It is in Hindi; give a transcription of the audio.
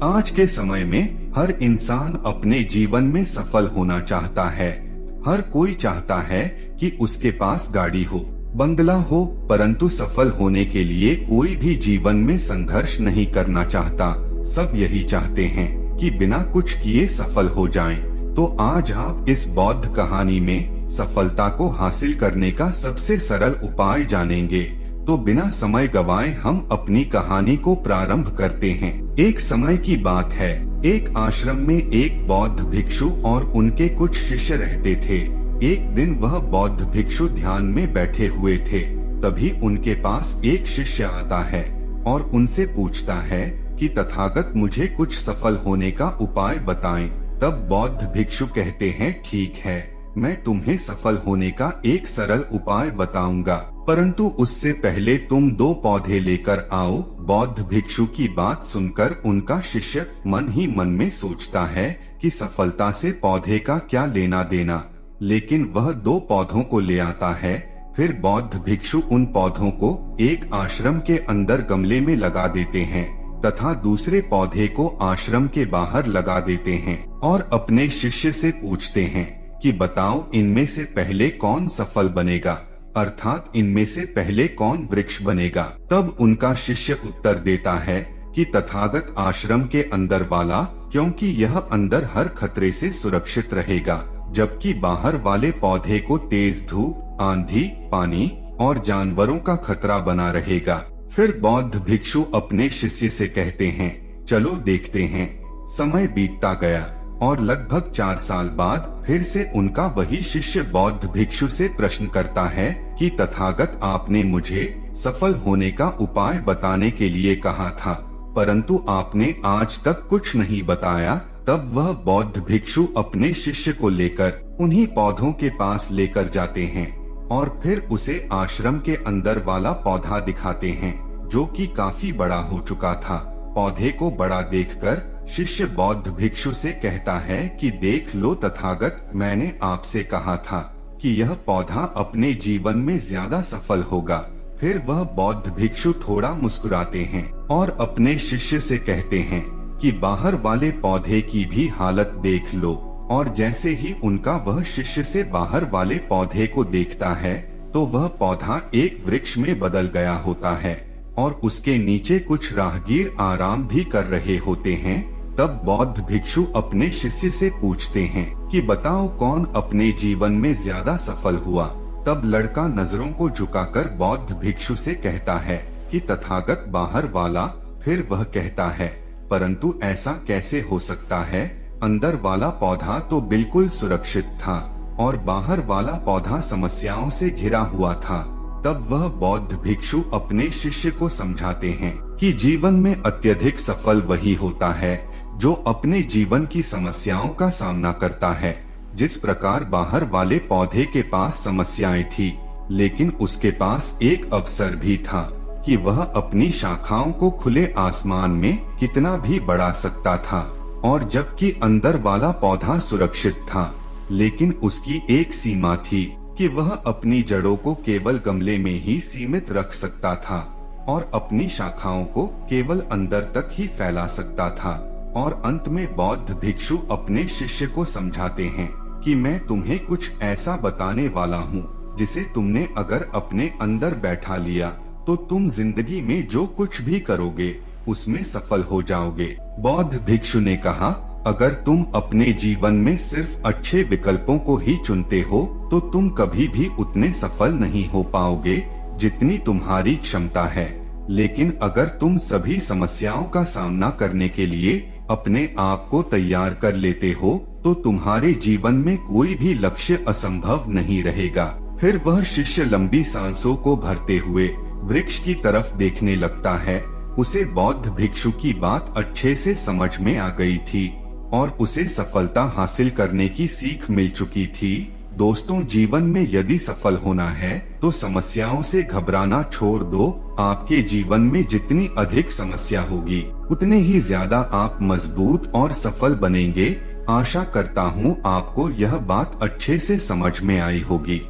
आज के समय में हर इंसान अपने जीवन में सफल होना चाहता है। हर कोई चाहता है कि उसके पास गाड़ी हो, बंगला हो, परंतु सफल होने के लिए कोई भी जीवन में संघर्ष नहीं करना चाहता। सब यही चाहते हैं कि बिना कुछ किए सफल हो जाएं। तो आज आप इस बौद्ध कहानी में सफलता को हासिल करने का सबसे सरल उपाय जानेंगे। तो बिना समय गवाए हम अपनी कहानी को प्रारंभ करते हैं। एक समय की बात है, एक आश्रम में एक बौद्ध भिक्षु और उनके कुछ शिष्य रहते थे। एक दिन वह बौद्ध भिक्षु ध्यान में बैठे हुए थे। तभी उनके पास एक शिष्य आता है और उनसे पूछता है कि तथागत मुझे कुछ सफल होने का उपाय बताएं। तब बौद्ध भिक्षु कहते हैं, ठीक है, मैं तुम्हें सफल होने का एक सरल उपाय बताऊंगा, परंतु उससे पहले तुम 2 पौधे लेकर आओ। बौद्ध भिक्षु की बात सुनकर उनका शिष्य मन ही मन में सोचता है कि सफलता से पौधे का क्या लेना देना, लेकिन वह 2 पौधों को ले आता है। फिर बौद्ध भिक्षु उन पौधों को एक आश्रम के अंदर गमले में लगा देते हैं तथा दूसरे पौधे को आश्रम के बाहर लगा देते हैं और अपने शिष्य से पूछते हैं कि बताओ इनमें से पहले कौन सफल बनेगा, अर्थात इनमें से पहले कौन वृक्ष बनेगा। तब उनका शिष्य उत्तर देता है कि तथागत आश्रम के अंदर वाला, क्योंकि यह अंदर हर खतरे से सुरक्षित रहेगा, जबकि बाहर वाले पौधे को तेज धूप, आंधी, पानी और जानवरों का खतरा बना रहेगा। फिर बौद्ध भिक्षु अपने शिष्य से कहते हैं, चलो देखते हैं। समय बीतता गया और लगभग 4 साल बाद फिर से उनका वही शिष्य बौद्ध भिक्षु से प्रश्न करता है कि तथागत आपने मुझे सफल होने का उपाय बताने के लिए कहा था, परंतु आपने आज तक कुछ नहीं बताया। तब वह बौद्ध भिक्षु अपने शिष्य को लेकर उन्हीं पौधों के पास लेकर जाते हैं और फिर उसे आश्रम के अंदर वाला पौधा दिखाते हैं, जो कि काफी बड़ा हो चुका था। पौधे को बड़ा देखकर शिष्य बौद्ध भिक्षु से कहता है कि देख लो तथागत, मैंने आपसे कहा था कि यह पौधा अपने जीवन में ज्यादा सफल होगा। फिर वह बौद्ध भिक्षु थोड़ा मुस्कुराते हैं और अपने शिष्य से कहते हैं कि बाहर वाले पौधे की भी हालत देख लो। और जैसे ही उनका वह शिष्य से बाहर वाले पौधे को देखता है तो वह पौधा एक वृक्ष में बदल गया होता है और उसके नीचे कुछ राहगीर आराम भी कर रहे होते हैं। तब बौद्ध भिक्षु अपने शिष्य से पूछते हैं कि बताओ कौन अपने जीवन में ज्यादा सफल हुआ। तब लड़का नजरों को झुकाकर बौद्ध भिक्षु से कहता है कि तथागत बाहर वाला। फिर वह कहता है, परंतु ऐसा कैसे हो सकता है, अंदर वाला पौधा तो बिल्कुल सुरक्षित था और बाहर वाला पौधा समस्याओं से घिरा हुआ था। तब वह बौद्ध भिक्षु अपने शिष्य को समझाते हैं कि जीवन में अत्यधिक सफल वही होता है जो अपने जीवन की समस्याओं का सामना करता है। जिस प्रकार बाहर वाले पौधे के पास समस्याएं थी, लेकिन उसके पास एक अवसर भी था कि वह अपनी शाखाओं को खुले आसमान में कितना भी बढ़ा सकता था। और जबकि अंदर वाला पौधा सुरक्षित था, लेकिन उसकी एक सीमा थी कि वह अपनी जड़ों को केवल गमले में ही सीमित रख सकता था और अपनी शाखाओं को केवल अंदर तक ही फैला सकता था। और अंत में बौद्ध भिक्षु अपने शिष्य को समझाते हैं कि मैं तुम्हें कुछ ऐसा बताने वाला हूँ जिसे तुमने अगर अपने अंदर बैठा लिया तो तुम जिंदगी में जो कुछ भी करोगे उसमें सफल हो जाओगे। बौद्ध भिक्षु ने कहा, अगर तुम अपने जीवन में सिर्फ अच्छे विकल्पों को ही चुनते हो तो तुम कभी भी उतने सफल नहीं हो पाओगे जितनी तुम्हारी क्षमता है। लेकिन अगर तुम सभी समस्याओं का सामना करने के लिए अपने आप को तैयार कर लेते हो तो तुम्हारे जीवन में कोई भी लक्ष्य असंभव नहीं रहेगा। फिर वह शिष्य लंबी सांसों को भरते हुए वृक्ष की तरफ देखने लगता है। उसे बौद्ध भिक्षु की बात अच्छे से समझ में आ गई थी और उसे सफलता हासिल करने की सीख मिल चुकी थी। दोस्तों, जीवन में यदि सफल होना है तो समस्याओं से घबराना छोड़ दो। आपके जीवन में जितनी अधिक समस्या होगी उतने ही ज्यादा आप मजबूत और सफल बनेंगे। आशा करता हूँ आपको यह बात अच्छे से समझ में आई होगी।